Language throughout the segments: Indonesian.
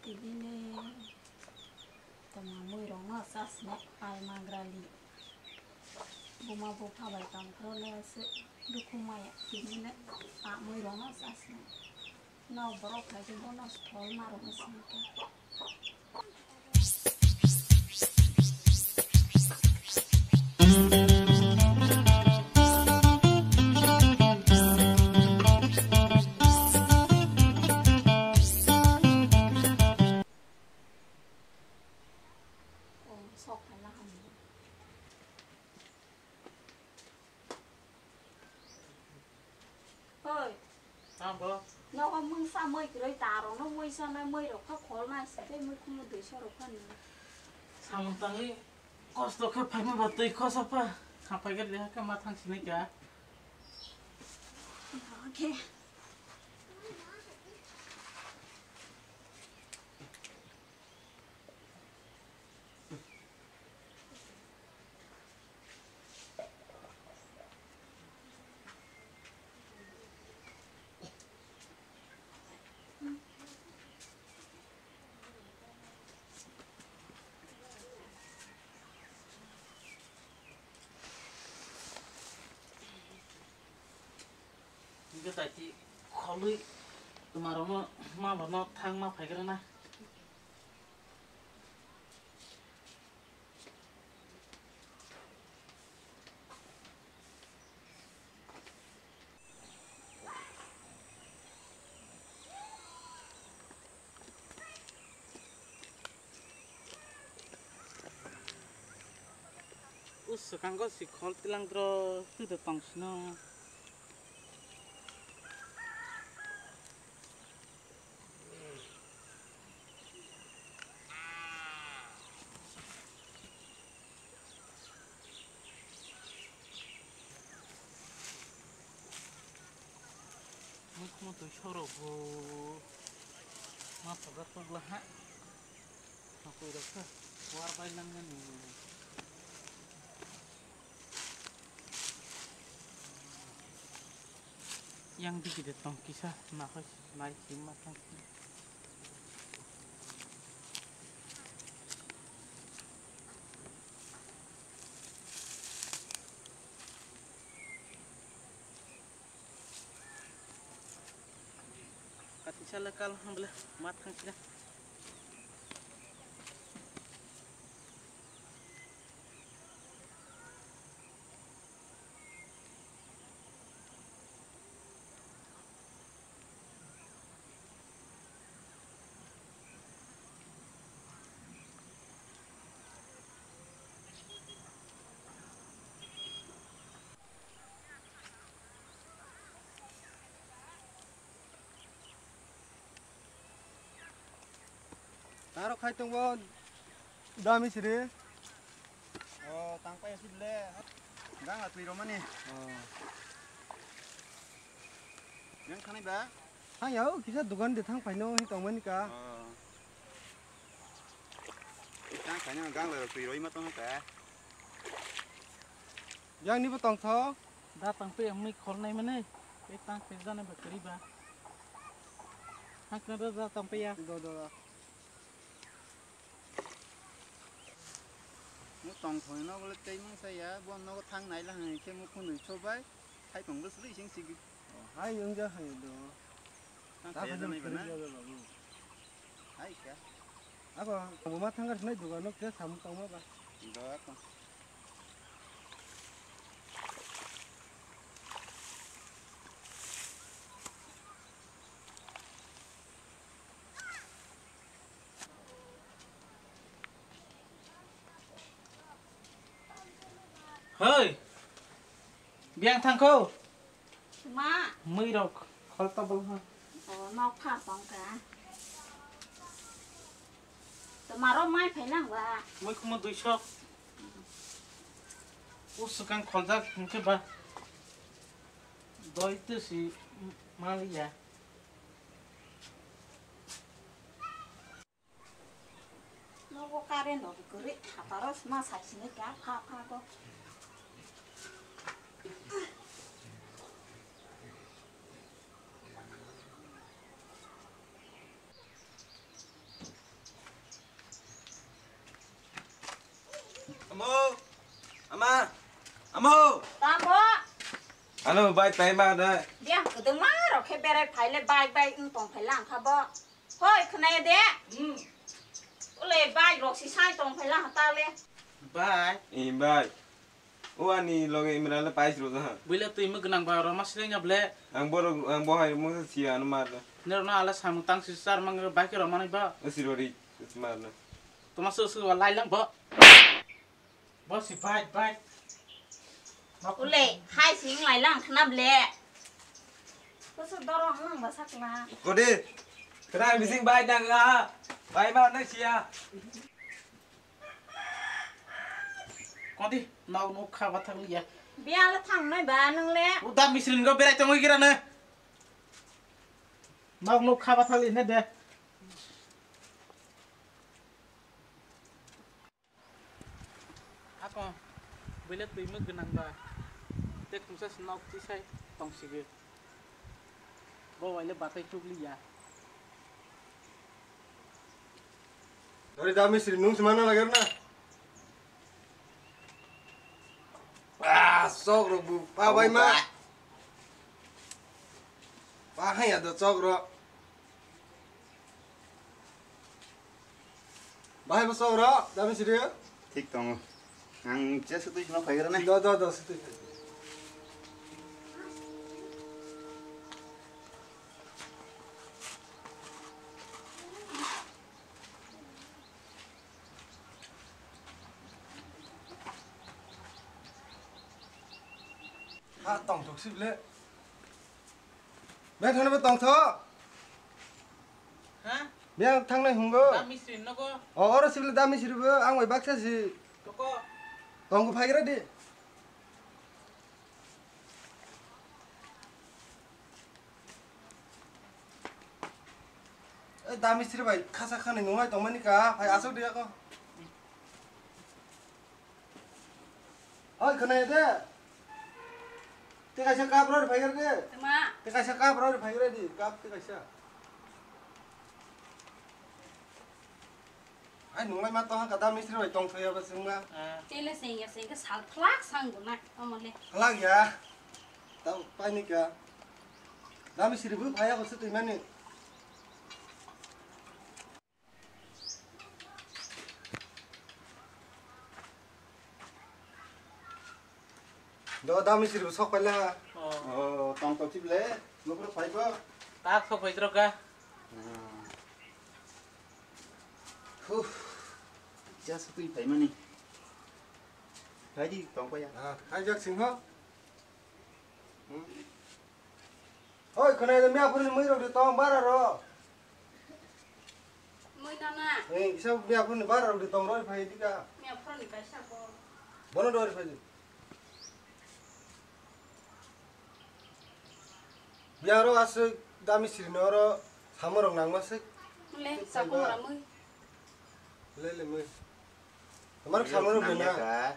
tibine tama muy rong sas ne al magrali buma bo phabai kam krole se dukumaya tibine a muy rong sas ne no borok khai ke bonus thol maro masika sok phải làm ơi sao bơ nó ông mưng sao mới cái tà rồi nó mới sao nó mới rồi khóc khó này sẽ thấy mới không được sao được phân sao mà tăng cost cái phải mà bật tay cost apa apa cái đấy cái mặt thằng xin này cả ok cái tại chị khó lưỡi mà nó mà bảo nó thang mà phải cái đó này sekarang kok si kol tilang terus itu datang sini mau tuh coro bu mas agak pelah aku udah ke luar bayangan nih yang dikit tong kisah makasih naik simak Insya Allah kalau alhamdulillah matang sudah. Taro khai tong bon dami sire tangpai sile gang atui romani yang khani ba ha yau kisa dukan de thang paino hi tong mani ka tang khani gang le tui roi ma tong ka yang ni ba tong tho Da tangpai yang mi khol nai mane tang pe jane ba kari ba hak na da tangpai ya do nó tòng thổi nó có cây măng say á bọn nó có thang này là hàng kia một con người cho bay hay còn bất lý chính gì hay những cái hay đó ta phải làm cái gì đó hay cả à còn một thang cái này juga nó kia sắm tông apa đó con Hei, biang thangko. ma Mui đâu, khol tabel ha. nó khát bóng cả tama ro mai phải làm và Mui kuma dui shop. Sekarang khol dak mungkin ba. Doi itu si Malia. nó có karen nó cứ rít hả đó mà sạch xin cái pha pha đó Amo. Tam bo. Ano bai tai ba đây. Dia ke te ma ro ke bere phai le bai bai tong phai lang kha bo. Hoi khne de. Le bai ro si sai tong phai lang ta le. Bai. Bai. Ani loge imra le pais ro ha. Bila tu ima genang ba ro mas lenga ble. Ang bo hai mo si anu mar. Ner na ala samung tang si sar mang bai ke ro manai ba. Si rori mar na. Tu masuk su lai lang ba. Ba si bai bai. Le hai sing lai lang khnap le. Ko su dorong lang ba sak la. Ko đi. Cái này mình sinh bai đang à. Bai ba nó chia. Con đi, nào nó khá vào thằng gì? Bia la thang noi ba nang le. Udah misalin kau berai tengok kira nih. Nào nó khá vào thằng ini deh. Apa? Bila tu ima genang ba. Tek tu saya senau tu saya tong sige. Bawa ile batai cukli ya. Dari dami sih nung semana lagi na? Sok ro bu, pa bai ma. Pa hai ada sok ro. Bai ba sok ro, dami sih dia. Thích tông ăn chết sự tôi nó phải cái này Đó sih. Tổng thuộc xịp lệ. Mẹ thằng này tổng thọ. Hah? Mẹ thằng này không có. Dah misalin no ko. Orang xịp lệ đam xịp lệ, ang ngoài bác sa gì. Toko. Tổng có phải cái đi. Đam xịp lệ khasa khăn này ngồi tổng mấy cả, phải áo đi ako. Ôi cái này thế. Te kasih kap bro, phải cái đi. Ma. Te kasih kap bro, phải cái đi. Kap te kasih. Anh nung lại mà tao cái đam xịp lệ tổng thuê vào xem nga. Tele sing cái sal plak sang go na. Amale. Halag ya. Tao panik ya. Dami seribu payah kau setu mana? Dah dami seribu sok payah. tông tàu chip lé Lu perlu payah kau. Tak sok bai trok ka. chết sự tôi phải mà nè thấy gì tông quay Ah, ajak singho. Oi, kena ada miak pun mui ro di tong bara ro. Moi na na. Bisa miak pun bara ro di tong ro payah tiga. Me apro ni ka sa ko. Bono ro payah. Biar ro asuk dami seribu ro sama orang nang masuk. Le sa ko ra moi. Le mui. Kemarin sama orang benar. cả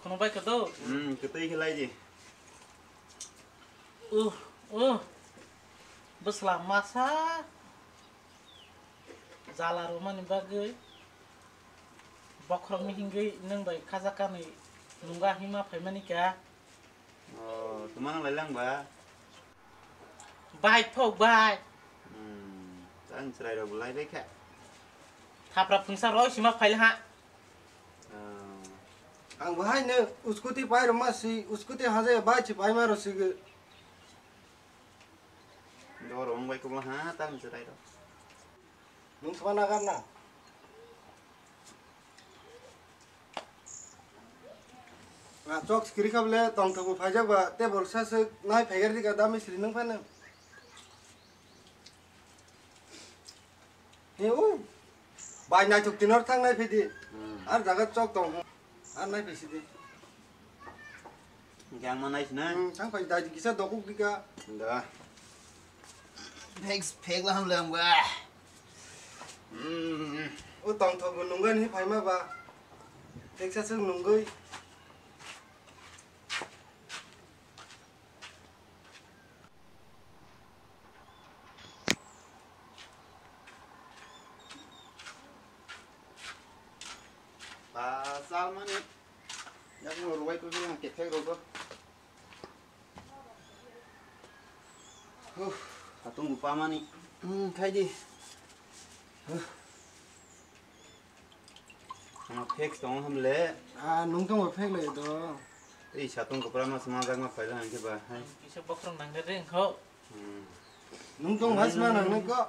Kono bai ka do. cái tây cái lai gì Beslah masa. Zala rumah ni bagai. Bakrong ni hinggai nang bai kazakan ni nungga hima pai manika. tụi nó lại lăng bà Bai phok bai. anh sẽ lại đầu lại đấy cả Thapra phungsa roi sima pai ha. Ang bahai ne उसको ती पाई रमा सी उसको ती हाजे बाई ची पाई मारो सी के đó rồi ông quay cũng là há ta mình sẽ đây đâu nung semana karna na chok skiri kable tong thabu phaja ba te bolsa se nai phager di ka dami sri nung phane he u bai nai chuk tinor thang nai phidi ar jaga chok tong ar nai phisi di gang mà này nè thang phai dai ki sa dokuk di ka đó phèn là không làm bà u tong thabu nungan hi phai ma ba tek sa sung nungoi bà sao mà nè 약 먹으러 갈 거지 한 개팩 먹어. Satu lupa mah nih. Kayak di. Sama pek dong ham le. nung tong phek le do Ih, satu kepala mah semangat mah phải là cái bà hay. Kisah bốc trong nắng cái riêng không? nung tong has ma nang ko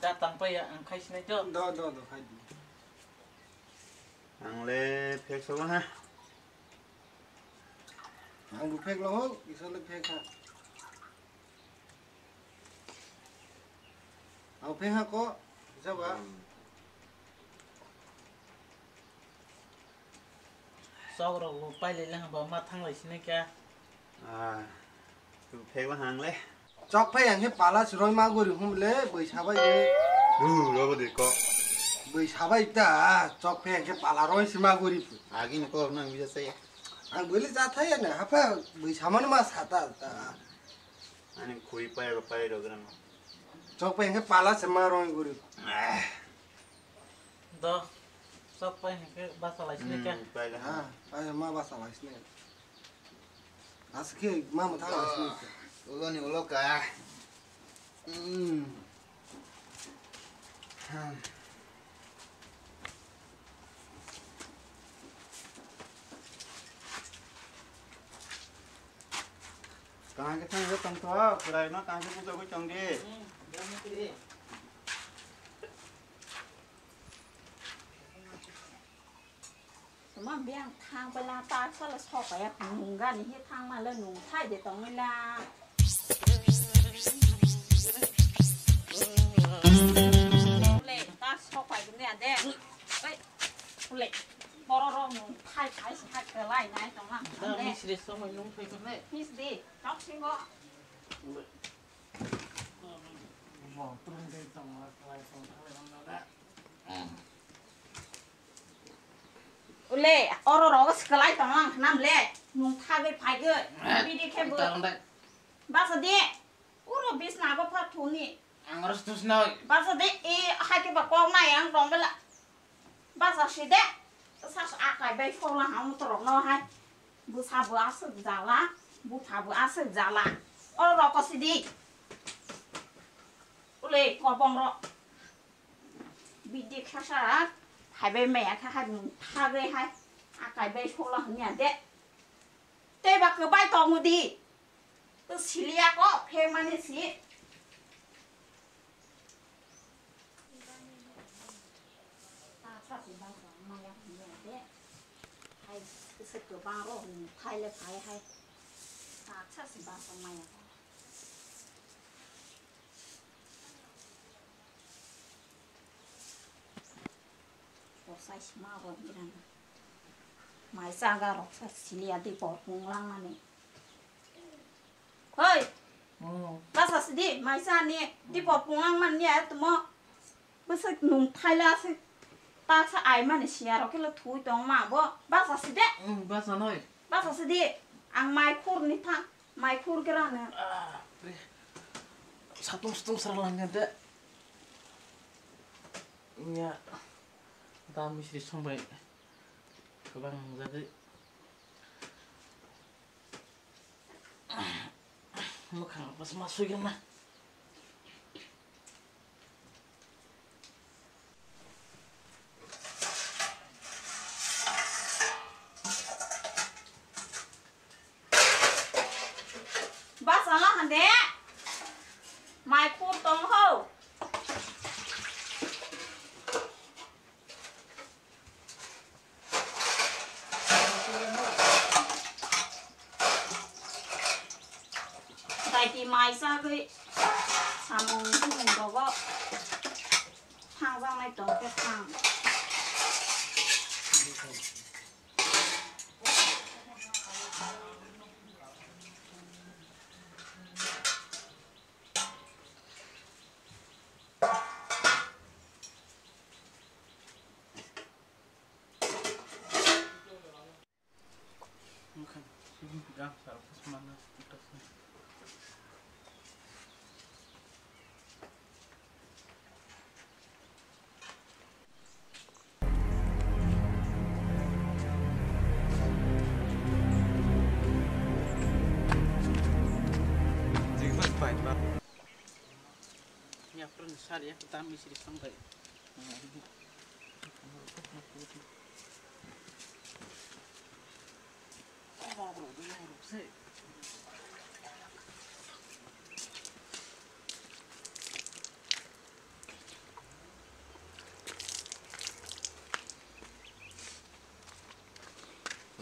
Datang pa ya ang kais na ito. do khai di Ang le pek số ha. ang bu phek lo ho isol le phek ha au phek ha ko sao ba Sau rồi lupa lại là bảo mà thằng lại xin kia. Tu pek là hàng le. chok phek ang he pala sroi ma gori hum le boi sabai e Rồi có được có. boi sabai ta chok phek ang he pala roi sima gori Agi nó có năng bây giờ xây. ang beli ja thai na ha pa boi saman ma sata ta Anh khui bay rồi cái nào. chok phek ang he pala sima roi gori Đó. Sau pa cái ba sao lại xin kia. Bay là ha. pa ma ba sa lai sne aske ma ma tha lai sne Ulo ni ulo ka. Càng cái thằng rất tông thoa, cái này nó càng cái cũng cái chồng đi. mà biang thangไปลาตาซะละชอบไปอ่ะหนุ่งกันนี่ทางมาแล้วหนุ่งไทยเดี๋ยวต้องเวลาเล่ตาชอบไปกันเนี่ยเด้เฮ้ยเล่บอรอหนุ่งไทยใช้สิให้เกิดไรไหนตรงนั้น Đó เล่ mi sẽ xong rồi nung phải cái này. นี่สิจ๊อกชิงก็ Bỏ tung đây xong rồi lại xong rồi nó đã. เล่ออรอก็สกไลตรงนั้นน้ำเล่หนุ่งไทยไปพายเกิดวิธีแค่เบื่อ Tang dah. บาสดีอุรบิสนาก็พัดทุนนี่ Ang harus terus now. บาสดีให้ที่บอกกองนายยังตรงไปละบาสสิเดะสักอาไก่ใบฟองละหางตรอกนอให้บูชาบัวอาศึกจาละบูชาบัวอาศึกจาละอรอก็สิดีอุเล่กอบองรอบิดข้าชาให้ใบแม่ข้าให้มึงท่าเลยให้อาไก่ใบฟองละหางเนี่ยเดะเต้บักคือใบตองมือดีตัวสิเลียก็เพลงมันนี่สิชอบสิบ้างของมาอย่างเงี้ยเด้ให้สึกเกือบบ้างโรคไทยเลยไทยให้ชอบสิบ้างของมาอย่างเราใส่ชิมาวันนี้นะหมายสร้างการรักษาสิเลียที่ปอดงงล่างนั่นเองเฮ้ยภาษาสิดีหมายสร้างนี่ที่ปอดงงล่างมันเนี่ยตัวมั้งรู้สึกหนุ่มไทยแล้วสิตาสะอายมันเสียเราแค่เราถูตรงมาบ่ภาษาสิเดะ Bahasa noi. ภาษาสิดีอังไมคูร์นี่ทั้งไมคูร์กันนะ Satu setengah seralangnya dah. Ya. Kami sih sampai. Kebang jadi. Muka pas masukin lah. Bahasa lah hande. Mai kur tong ho. Tại thì mai ra cái xà mông không dùng đó có thang ra này tống cái thang. Bukan. Sini pegang salah semangat. Pernah sari ya kita ambil sini sampai.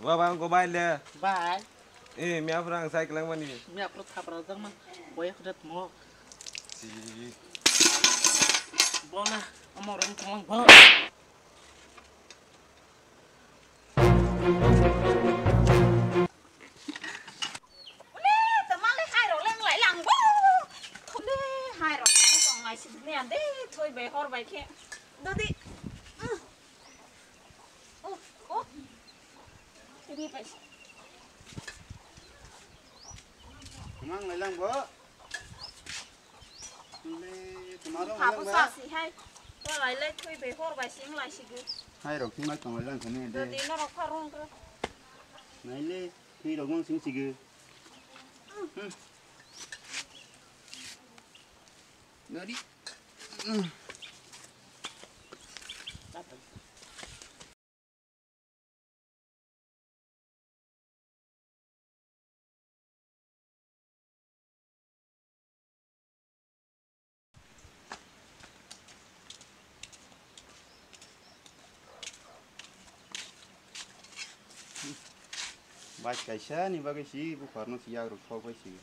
Wah bang kau main le. Bye. Mia perang saya kelang mani. Ini upload kabar datang man. Boyak udah mau. Si. Bona, amor orang kelang bang. Teman le hai rồi lên lại lằng bố. Thôi đi hai rồi cũng còn ngày xin nè đi thôi về hor vậy kia. Đưa đi. Ô. Đi vậy. Mang lại lang bố. Tomorrow Hả lang bố bố. sao xí hay. Rồi lại lên thôi về hor vậy xin lại xí cứ. Hai rồi khi mà còn lại lang thế này Đưa đây. đi nó đâu có rong cơ. Này lê khi đầu ngon xinh xinh. Nữa đi. Baik kaisa ni bagai si bu karno si agro kau bagai si.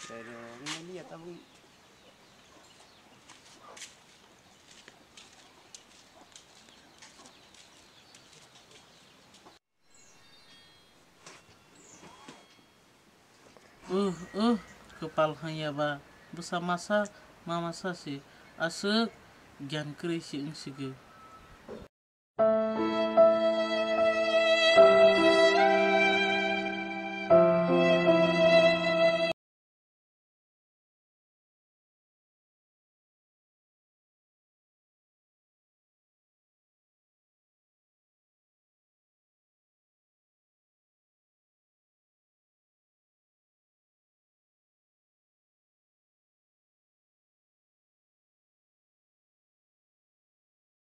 Dari ni ya tahu. Kepal hanya ba. Bersama masa mama sasi. Asik gian kri si ing sige.